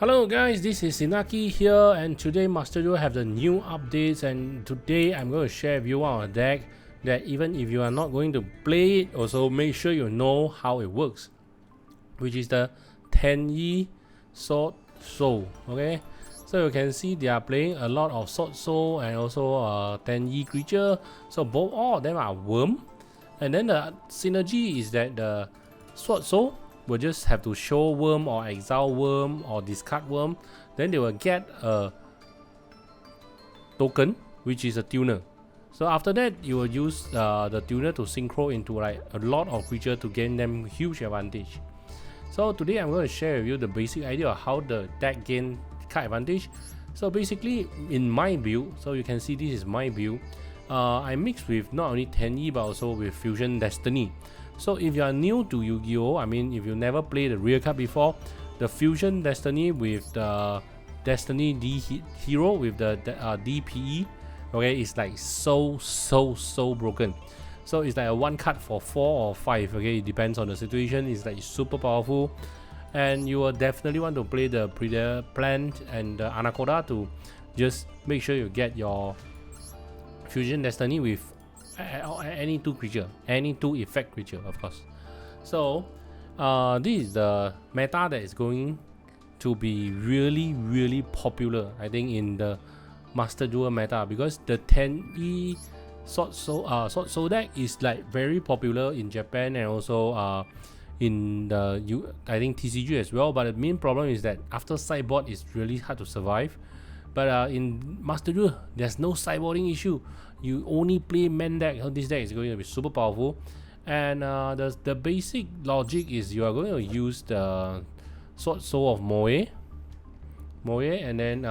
Hello guys, this is Inaki here, and today Master Duo have the new updates, and today I'm going to share with you on a deck that even if you are not going to play it, also make sure you know how it works, which is the Tenyi SwordSoul. Okay, so you can see they are playing a lot of SwordSoul and also Tenyi creature, so all of them are worm, and then the synergy is that the SwordSoul will just have to show worm or exile worm or discard worm, then they will get a token which is a tuner. So after that you will use the tuner to synchro into like a lot of creature to gain them huge advantage. So today I'm going to share with you the basic idea of how the deck gain card advantage. So basically in my build, so you can see this is my build, I mix with not only Tenyi but also with Fusion Destiny. So if you are new to Yu-Gi-Oh, I mean if you never played the real card before, the Fusion Destiny with the Destiny Hero with the DPE, okay, it's like so broken. So it's like a one card for 4 or 5, okay, it depends on the situation. It's like super powerful, and you will definitely want to play the Plant and the Anaconda to just make sure you get your Fusion Destiny with any two creature, any two effect creature, of course. So this is the meta that is going to be really popular, I think, in the Master Duel meta, because the Tenyi SwordSoul deck is like very popular in Japan and also in the I think TCG as well. But the main problem is that after sideboard it's really hard to survive. But in Master Duel, there's no sideboarding issue. You only play main deck. So this deck is going to be super powerful. And the basic logic is you are going to use the SwordSoul of Moe, and then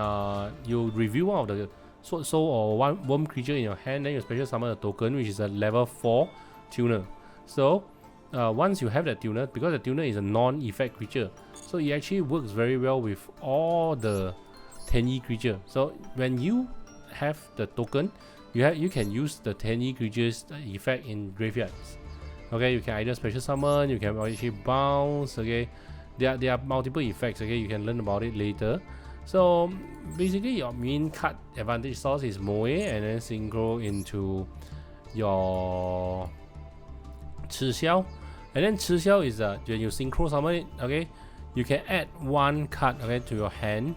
you review one of the SwordSoul or one worm creature in your hand. Then you special summon a token, which is a level 4 tuner. So once you have that tuner, because the tuner is a non-effect creature, so it actually works very well with all the Tenyi creature. So when you have the token, you can use the Tenyi creatures effect in graveyards. Okay, you can either special summon, you can actually bounce. Okay, there are multiple effects. Okay, you can learn about it later. So basically your main card advantage source is Moe, and then synchro into your Chixiao, and then Chixiao is when you synchro summon it, okay, you can add one card, okay, to your hand,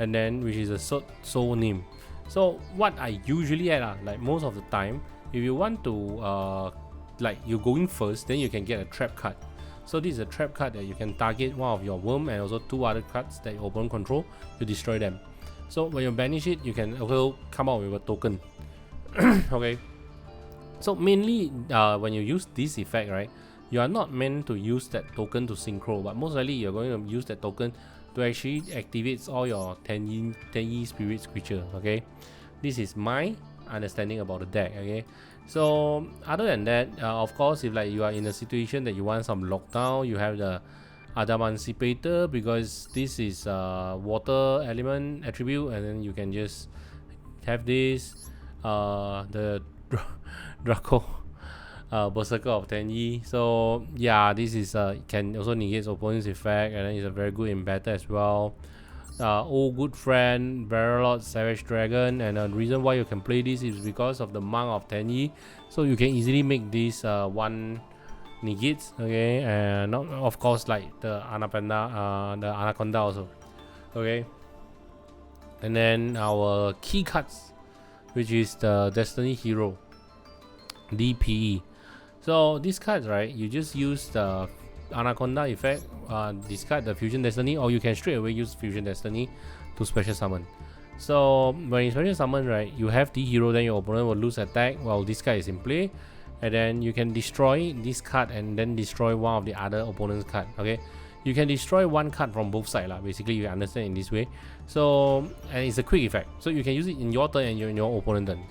and then which is a SwordSoul name. So what I usually add, like most of the time, if you want to like you going first, then you can get a trap card. So this is a trap card that you can target one of your worm and also 2 other cards that your opponent control, you destroy them. So when you banish it, you can also come out with a token. Okay, so mainly when you use this effect, right, you are not meant to use that token to synchro, but most likely you're going to use that token to actually activate all your Tenyi spirits creature. Okay, this is my understanding about the deck. Okay, so other than that, of course, if like you are in a situation that you want some lockdown, you have the Adamantipator, because this is water element attribute, and then you can just have this the Draco Berserker of Tenyi. So yeah, this is can also negate opponent's effect, and then it's a very good in battle as well. Old good friend Barrelot Savage Dragon, and the reason why you can play this is because of the Monk of Tenyi, so you can easily make this one negates. Okay, and not of course like the Anaconda also. Okay, and then our key cards, which is the Destiny Hero DPE. So these cards, right, you just use the Anaconda effect, discard the Fusion Destiny, or you can straight away use Fusion Destiny to special summon. So when you special summon, right, you have the hero, then your opponent will lose attack while this guy is in play, and then you can destroy this card and then destroy one of the other opponent's card. Okay, you can destroy one card from both sides, basically, you understand in this way. So and it's a quick effect, so you can use it in your turn and in your opponent's turn.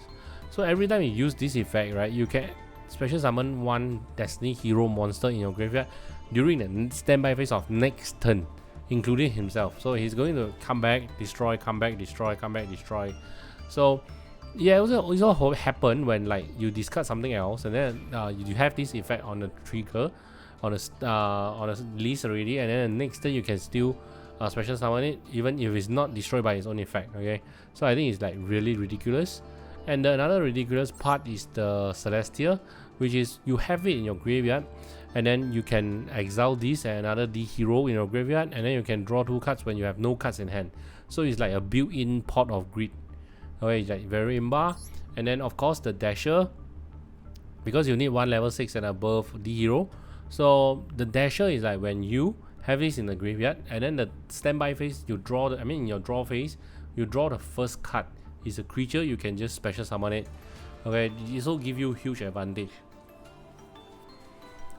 So every time you use this effect, right, you can special summon one Destiny Hero monster in your graveyard during the standby phase of next turn, including himself. So he's going to come back, destroy, come back, destroy, come back, destroy. So yeah, it also happen when like you discard something else, and then you have this effect on the trigger on a list already, and then the next turn you can still special summon it, even if it's not destroyed by its own effect. Okay, so I think it's like really ridiculous. And another ridiculous part is the Celestial, which is you have it in your graveyard, and then you can exile this and another D hero in your graveyard, and then you can draw 2 cards when you have no cards in hand. So it's like a built-in pot of greed. Okay, it's like very imba. And then of course the Dasher, because you need 1 level 6 and above D hero. So the Dasher is like when you have this in the graveyard, and then the standby phase you draw the, in your draw phase you draw the first card. It's a creature, you can just special summon it. Okay, this will give you huge advantage.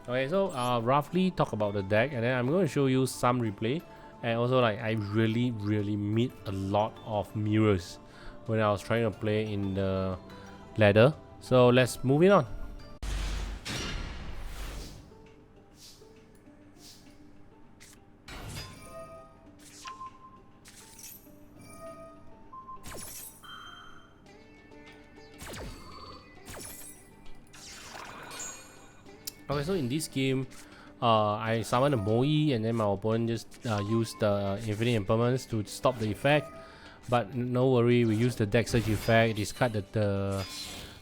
Okay, so roughly talk about the deck, and then I'm going to show you some replay. And also like I really meet a lot of mirrors when I was trying to play in the ladder. So let's move it on. Okay, so in this game, I summoned a Moe, and then my opponent just used the Infinite Impermanence to stop the effect. But no worry, we use the deck search effect, discard the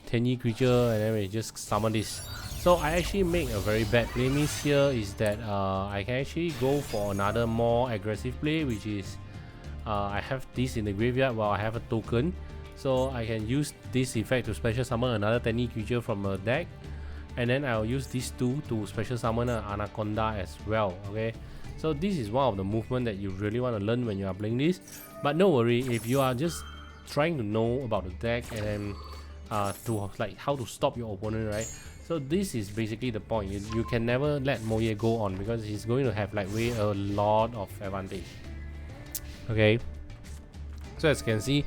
Tenyi creature, and then we just summon this. So I actually make a very bad play miss here, is that I can actually go for another more aggressive play, which is I have this in the graveyard while I have a token. So I can use this effect to special summon another Tenyi creature from a deck. And then I'll use these 2 to special summon an Anaconda as well. Okay, so this is one of the movement that you really want to learn when you are playing this. But no worry, if you are just trying to know about the deck and then to like how to stop your opponent, right? So this is basically the point. You can never let Moe go on, because he's going to have like a lot of advantage. Okay, so as you can see,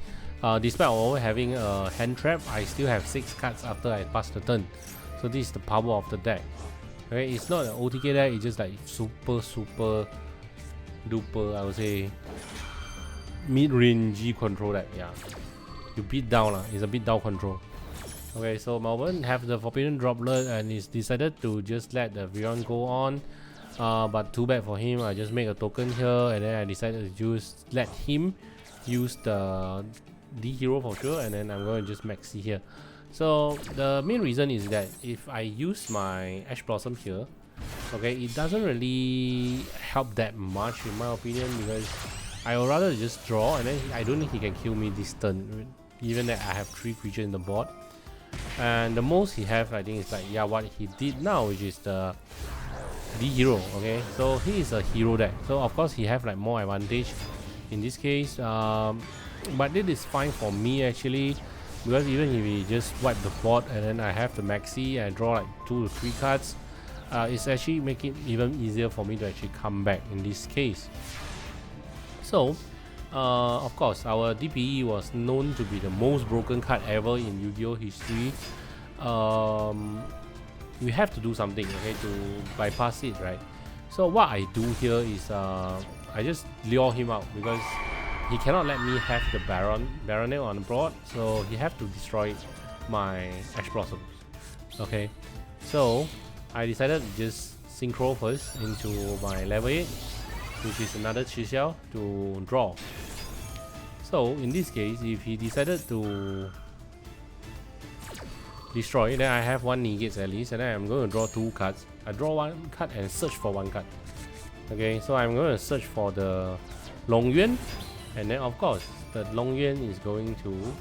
despite always having a hand trap, I still have 6 cards after I pass the turn. So this is the power of the deck. Okay, it's not an OTK deck, it's just like super duper, I would say, mid-range control deck. Yeah, you beat down it's a beat down control. Okay, so my opponent have the Forbidden Droplet and he's decided to just let the Vion go on. But too bad for him, I just make a token here, and then I decided to let him use the D hero for sure, and then I'm going to just maxi here. So the main reason is that if I use my Ash Blossom here, okay, it doesn't really help that much in my opinion, because I would rather just draw, and then I don't think he can kill me this turn, even that I have 3 creatures in the board. And the most he have, I think, is like, yeah, what he did now, which is the D hero. Okay, so he is a hero deck, so of course he have like more advantage in this case, but it is fine for me actually, because even if we just wipe the board and then I have the maxi and I draw like 2 to 3 cards, it's actually making it even easier for me to actually come back in this case. So of course our DPE was known to be the most broken card ever in Yu-Gi-Oh history. We have to do something, okay, to bypass it, right? So what I do here is I just lure him out, because he cannot let me have the Baronet on the board, so he have to destroy my Ash Blossoms. Okay, so I decided to just synchro first into my level 8, which is another Chisel to draw. So in this case, if he decided to destroy, then I have 1 negates at least, and then I'm going to draw 2 cards. I draw 1 card and search for 1 card. Okay, so I'm going to search for the Long Yuan. And then of course the Long Yuan is going to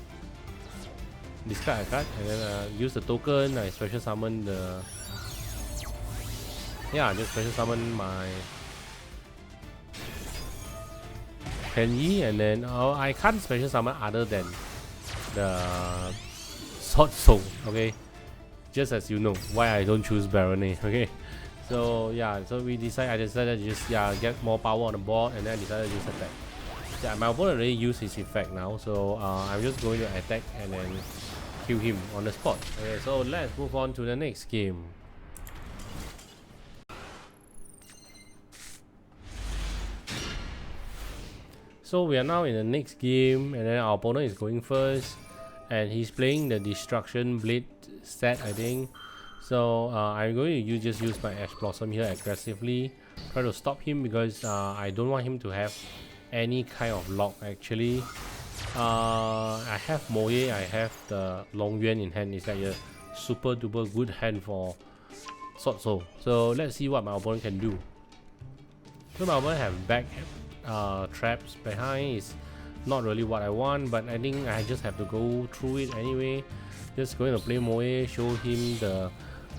discard a card, and then use the token. I special summon the, just special summon my Tenyi, and then I can't special summon other than the SwordSoul. Okay, just as you know why I don't choose Baronet. Okay, so yeah, so I decided to just get more power on the board, and then I decided to use attack. Yeah, my opponent already used his effect now, so I'm just going to attack and then kill him on the spot. Okay, so let's move on to the next game. So we are now in the next game, and then our opponent is going first, and he's playing the Destruction Blade set, I think. So I'm going to just use my Ash Blossom here aggressively. try to stop him because I don't want him to have any kind of lock. Actually, I have Moe, I have the Long Yuan in hand. It's like a super duper good hand for SwordSoul. So let's see what my opponent can do. So my opponent have back traps behind. Is not really what I want, but I think I just have to go through it anyway. Just going to play Moe, show him the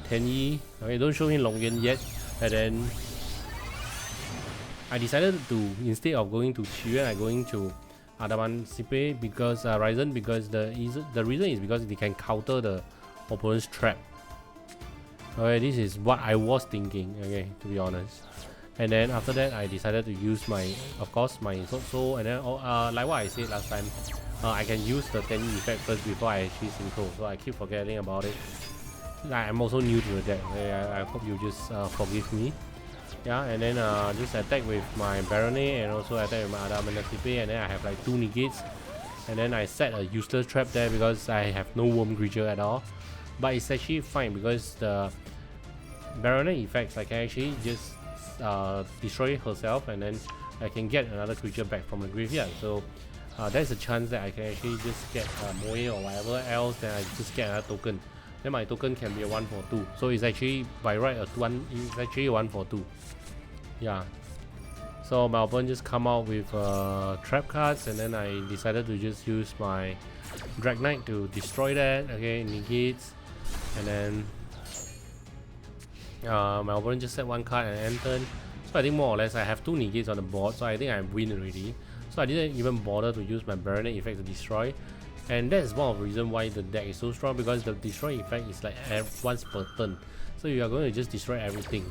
Tenyi. Okay, don't show him Long Yuan yet. And then I decided to, instead of going to Qiyuan, I'm going to Adaman Sipe because Ryzen, because the reason is because they can counter the opponent's trap. Okay, this is what I was thinking, okay, to be honest. And then after that, I decided to use my, of course, my SwordSoul, and then like what I said last time, I can use the Tenyi effect first before I actually synchro, so I keep forgetting about it. I'm also new to the deck, okay? I hope you just forgive me. Yeah, and then just attack with my Baronet and also attack with my Adamanasipe, and then I have like 2 negates. And then I set a useless trap there because I have no worm creature at all. But it's actually fine because the Baronet effects, I can actually just destroy herself and then I can get another creature back from the graveyard. So there's a chance that I can actually just get Moe or whatever else, then I just get another token. Then my token can be a 1 for 2. So it's actually by right it's actually a 1 for 2. Yeah. So my opponent just come out with trap cards, and then I decided to just use my Drag Knight to destroy that. Okay, negates, and then my opponent just set 1 card and end turn. So I think more or less I have 2 negates on the board, so I think I win already. So I didn't even bother to use my Baronet effect to destroy, and that's one of the reasons why the deck is so strong, because the destroy effect is like once per turn. So you are going to just destroy everything.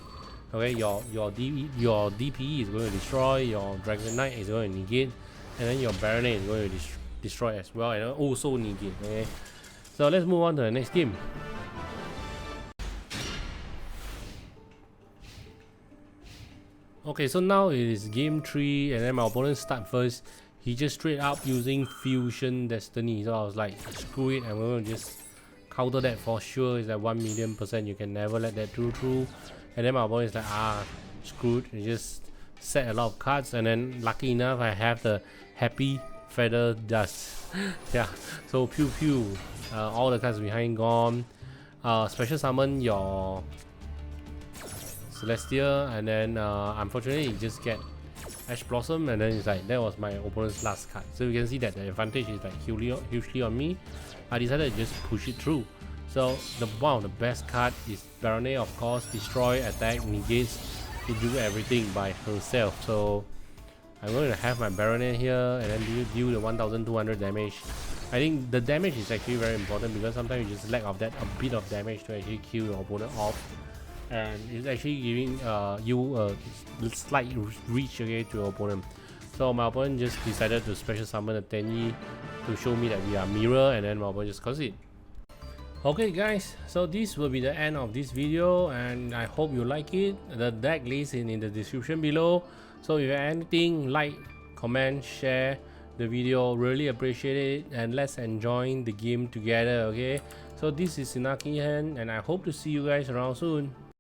Okay, your DPE is going to destroy, your Dragon Knight is going to negate, and then your Baronet is going to destroy as well, and also negate. Okay, so let's move on to the next game. Okay, so now it is game 3, and then my opponent start first. He just straight up using Fusion Destiny, so I was like, screw it, I'm going to just counter that for sure. It's like 1,000,000%, you can never let that through. And then my opponent is like, screwed. He just set a lot of cards, and then lucky enough I have the Happy Feather Dust. Yeah, so pew pew, all the cards behind gone. Special summon your Celestia, and then unfortunately you just get Ash Blossom, and then it's like that was my opponent's last card. So you can see that the advantage is like hugely on me. I decided to just push it through. So one of the best card is Baronet, of course. Destroy, attack, negates, to do everything by herself. So I'm going to have my Baronet here, and then deal the 1,200 damage. I think the damage is actually very important because sometimes you just lack of that a bit of damage to actually kill your opponent off, and it's actually giving you a slight reach, okay, to your opponent. So my opponent just decided to special summon a Tenyi to show me that we are mirror, and then my opponent just concede. Okay guys, so this will be the end of this video, and I hope you like it. The deck list is in the description below. So if you have anything, like, comment, share the video, really appreciate it, and let's enjoy the game together. Okay, so this is Sinaki Hen, and I hope to see you guys around soon.